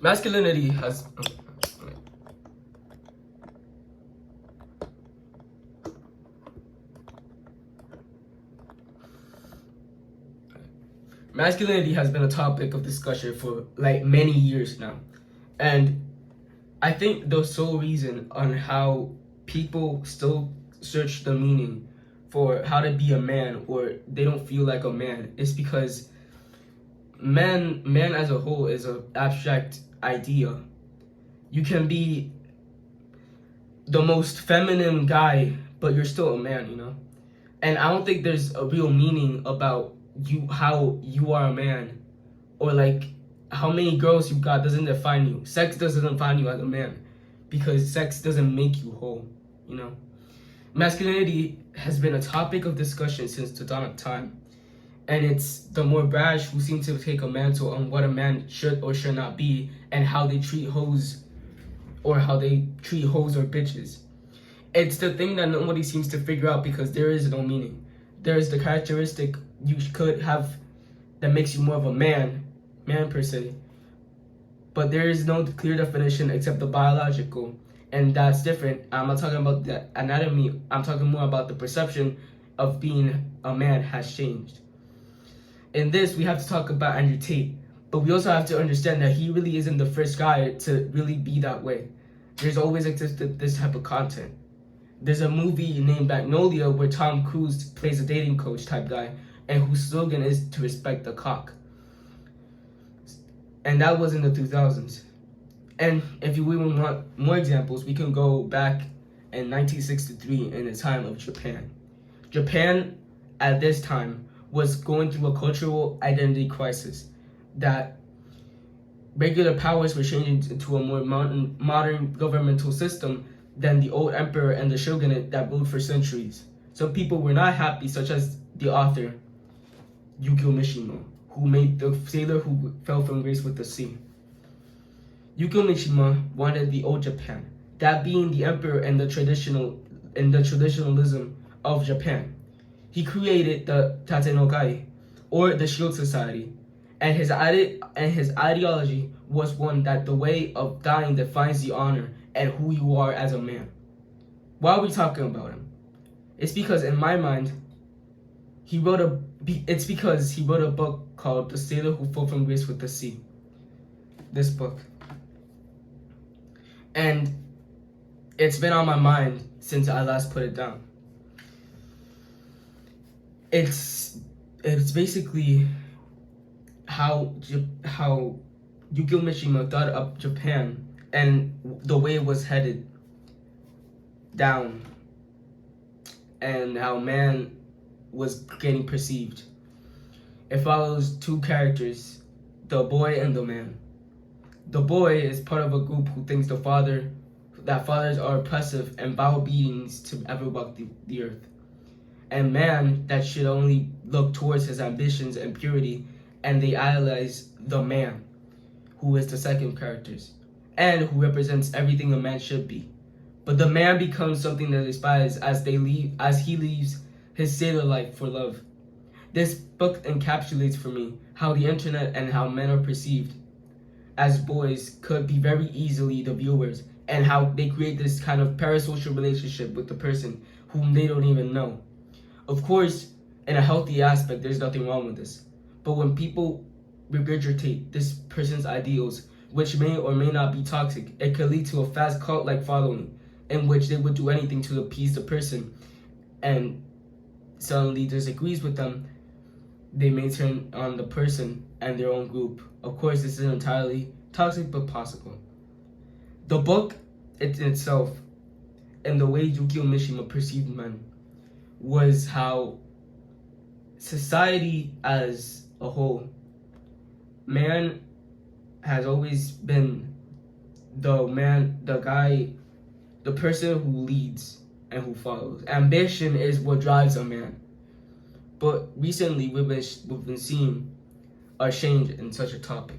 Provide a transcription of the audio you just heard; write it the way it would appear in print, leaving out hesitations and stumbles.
Masculinity has masculinity has been a topic of discussion for like many years now. And I think the sole reason on how people still search the meaning for how to be a man or they don't feel like a man is because man as a whole is an abstract idea. You can be the most feminine guy, but you're still a man, you know? And I don't think there's a real meaning about you how you are a man or like how many girls you got doesn't define you. Sex doesn't define you as a man because sex doesn't make you whole, you know? Masculinity has been a topic of discussion since the dawn of time. And it's the more brash who seem to take a mantle on what a man should or should not be and how they treat hoes or how they treat hoes or bitches. It's the thing that nobody seems to figure out because there is no meaning. There is the characteristic you could have that makes you more of a man per se. But there is no clear definition except the biological, and that's different. I'm not talking about the anatomy, I'm talking more about the perception of being a man has changed. In this, we have to talk about Andrew Tate, but we also have to understand that he really isn't the first guy to really be that way. There's always existed this type of content. There's a movie named Magnolia where Tom Cruise plays a dating coach type guy and whose slogan is to respect the cock. And that was in the 2000s. And if you even want more examples, we can go back in 1963 in the time of Japan. Japan at this time was going through a cultural identity crisis that regular powers were changing into a more modern governmental system than the old emperor and the shogunate that ruled for centuries. Some people were not happy, such as the author Yukio Mishima, who made the sailor who fell from grace with the sea. Yukio Mishima wanted the old Japan, that being the emperor and the traditionalism of Japan. He created the Tate no Kai, or the Shield Society, and his ideology was one that the way of dying defines the honor and who you are as a man. Why are we talking about him? It's because in my mind, it's because he wrote a book called The Sailor Who Fell from Grace with the Sea. This book. And it's been on my mind since I last put it down. It's basically how Yukio Mishima thought up Japan and the way it was headed down and how man was getting perceived. It follows two characters, the boy and the man. The boy is part of a group who thinks that fathers are oppressive and vile beings to ever walk the earth. And man that should only look towards his ambitions and purity, and they idolize the man, who is the second characters, and who represents everything a man should be. But the man becomes something that they despise as he leaves his sailor life for love. This book encapsulates for me how the internet and how men are perceived as boys could be very easily the viewers, and how they create this kind of parasocial relationship with the person whom they don't even know. Of course, in a healthy aspect, there's nothing wrong with this. But when people regurgitate this person's ideals, which may or may not be toxic, it could lead to a fast cult-like following in which they would do anything to appease the person and suddenly disagrees with them. They may turn on the person and their own group. Of course, this isn't entirely toxic, but possible. The book in itself and the way Yukio Mishima perceived men was how society as a whole, man has always been the person who leads and who follows. Ambition is what drives a man. But recently we've been seeing a change in such a topic.